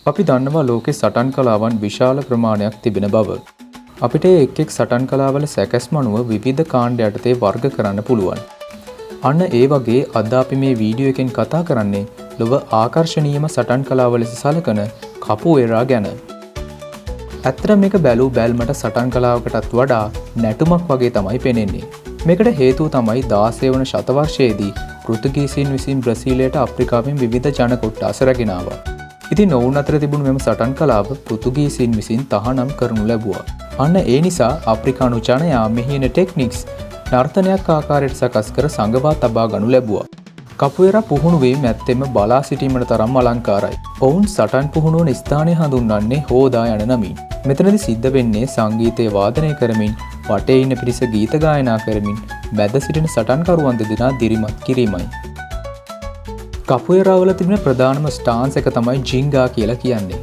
අපි දන්නවා ලෝකේ සටන් කලාවන් විශාල ප්‍රමාණයක් තිබෙන බව. අපිට එක් එක් සටන් කලාවල සැකැස්ම අනුව විවිධ කාණ්ඩ යටතේ වර්ග කරන්න පුළුවන්. අන්න ඒ වගේ අද අපි මේ වීඩියෝ එකෙන් කතා කරන්නේ ලොව ආකර්ශනීයම සටන් කලාව ලෙස සලකන කපුවෙරා ගැන. ඇත්තට මේක බැලූ බැල්මට සටන් කලාවකටත් වඩා නැටුමක් වගේ තමයි පෙනෙන්නේ. මේකට හේතුව තමයි 16 වන ශතවර්ෂයේදී පෘතුගීසීන් විසින් බ්‍රසීලයට අප්‍රිකාවෙන් විවිධ ජන කොට්ටාස රැගෙන ආවා. ඉතින් ඔවුන් අතර තිබුණු මෙම සටන් කලාව පෘතුගීසීන් විසින් තහනම් කරනු ලැබුවා. අන්න ඒ නිසා අප්‍රිකානු ජනයා මෙහි එන ටෙක්නික්ස් නර්තනයක් ආකාරයට සකස් කර සංගවා තබා ගනු ලැබුවා. කපුවෙරා පුහුණු වීම ඇත්තෙම බලා සිටීමට තරම් අලංකාරයි. ඔවුන් සටන් පුහුණු වන ස්ථානය හඳුන්වන්නේ හෝදා යන නමින්. මෙතනදී සිද්ධ වෙන්නේ සංගීතය වාදනය කරමින් වටේ ඉන්න පිරිස ගීත ගායනා කරමින් මැද සිටින සටන්කරුවන් දෙදෙනා දිරිමත් කිරීමයි. කපුවෙරා වල තිබෙන ප්‍රධානම ස්ටාන්ස් එක තමයි ජින්ගා කියලා කියන්නේ.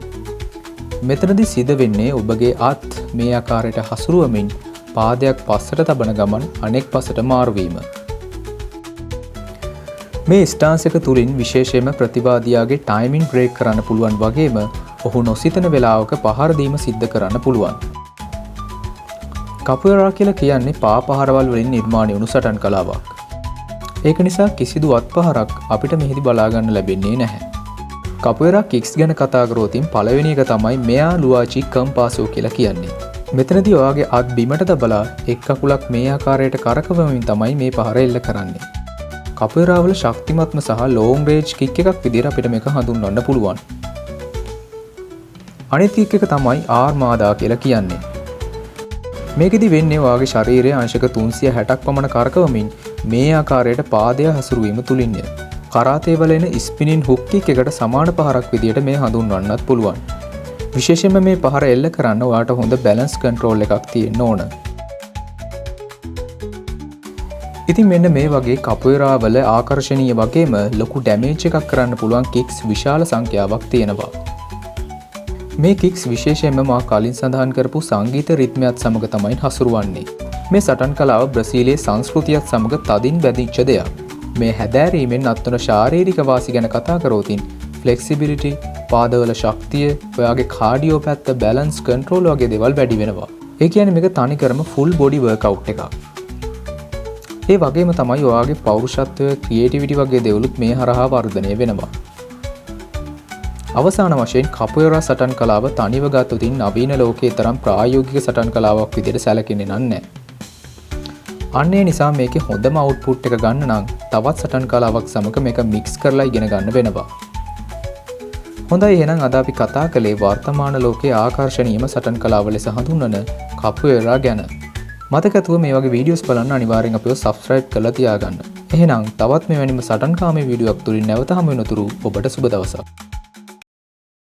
මෙතනදී සිද්ධ වෙන්නේ ඔබගේ අත් මේ ආකාරයට හසුරුවමින් පාදයක් පස්සට තබන ගමන් අනෙක් පසට මාරු වීම. මේ ස්ටාන්ස් එක තුලින් විශේෂයෙන්ම ප්‍රතිවාදියාගේ ටයිමින් බ්‍රේක් කරන්න පුළුවන් වගේම ඔහු නොසිතන වෙලාවක පහර දීම සිද්ධ කරන්න පුළුවන්. කපුවෙරා කියලා කියන්නේ පා පහරවල් වලින් නිර්මාණය වුණු සටන් කලාවක්. ඒක නිසා කිසිදු අත්පහරක් අපිට මෙහිදී බලා ගන්න ලැබෙන්නේ නැහැ. කපුවෙරා කික්ස් ගැන කතා කරොතින් පළවෙනි එක තමයි මෙයා ලුවාචි කම්පාසෝ කියලා කියන්නේ. මෙතනදී ඔයාගේ අත් බිමට තබලා එක් කකුලක් මේ ආකාරයට කරකවමින් තමයි මේ පහර එල්ල කරන්නේ. කපුවෙරා වල ශක්තිමත්ම සහ ලොං රේන්ජ් කික් එකක් විදිහට අපිට මේක හඳුන්වන්න පුළුවන්. අනිත් කික් එක තමයි ආර්මාදා කියලා කියන්නේ. මේකෙදි වෙන්නේ ඔයාගේ ශරීරයේ අංශක 360ක් පමණ කරකවමින් මේ ආකාරයට පාදය හසුරුවීම තුලින්ය. කරාතේ වල එන ස්පිනින් හුක් කික් එකට සමාන පහරක් විදියට මේ හඳුන්වන්නත් පුළුවන්. විශේෂයෙන්ම මේ පහර එල්ල කරන්න ඔයාට හොඳ බැලන්ස් කන්ට්‍රෝල් එකක් තියෙන්න ඕන. ඉතින් මෙන්න මේ වගේ කපුවෙරා වල ආකර්ශනීය වගේම ලොකු ඩැමේජ් එකක් කරන්න පුළුවන් කික්ස් විශාල සංඛ්‍යාවක් තියෙනවා. මේ කික්ස් විශේෂයෙන්ම මා කලින් සඳහන් කරපු සංගීත රිද්මයත් සමග තමයි හසුරුවන්නේ. මේ සටන් කලාව බ්‍රසීලයේ සංස්කෘතියත් සමග තදින් බැඳිච්ච දෙයක්. මේ හැදෑරීමෙන් අත්වන ශාරීරික වාසි ගැන කතා කරොතින් ෆ්ලෙක්සිබිලිටි, පාදවල ශක්තිය, ඔයාගේ කාඩියෝ පැත්ත, බැලන්ස් කන්ට්‍රෝල් වගේ දේවල් වැඩි වෙනවා. ඒ කියන්නේ මේක තනිකරම ෆුල් බොඩි වර්ක්අවුට් එකක්. ඒ වගේම තමයි ඔයාගේ පෞරුෂත්වය, ක්‍රියේටිවිටි වගේ දේවලුත් මේ හරහා වර්ධනය වෙනවා. අවසාන වශයෙන් කපුවෙරා සටන් කලාව තනිව ගත්තොතින් නවීන ලෝකයේ තරම් ප්‍රායෝගික සටන් කලාවක් විදිහට සැලකෙන්නේ නැහැ. අන්න ඒ නිසා මේකේ හොඳම අවුට්පුට් එක ගන්න නම් තවත් සටන් කලාවක් සමග මේක මික්ස් කරලා ඉගෙන ගන්න වෙනවා. හොඳයි, එහෙනම් අද අපි කතා කළේ වර්තමාන ලෝකයේ ආකර්ශනීයම සටන් කලාව ලෙස හඳුන්වන කපුවෙරා ගැන. මතකතුව මේ වගේ වීඩියෝස් බලන්න අනිවාර්යෙන් අපිව සබ්ස්ක්‍රයිබ් කරලා තියාගන්න. එහෙනම් තවත් මෙවැනිම සටන්කාමී වීඩියෝවක් තුලින් නැවත හමු වෙනතුරු ඔබට සුබ දවසක්.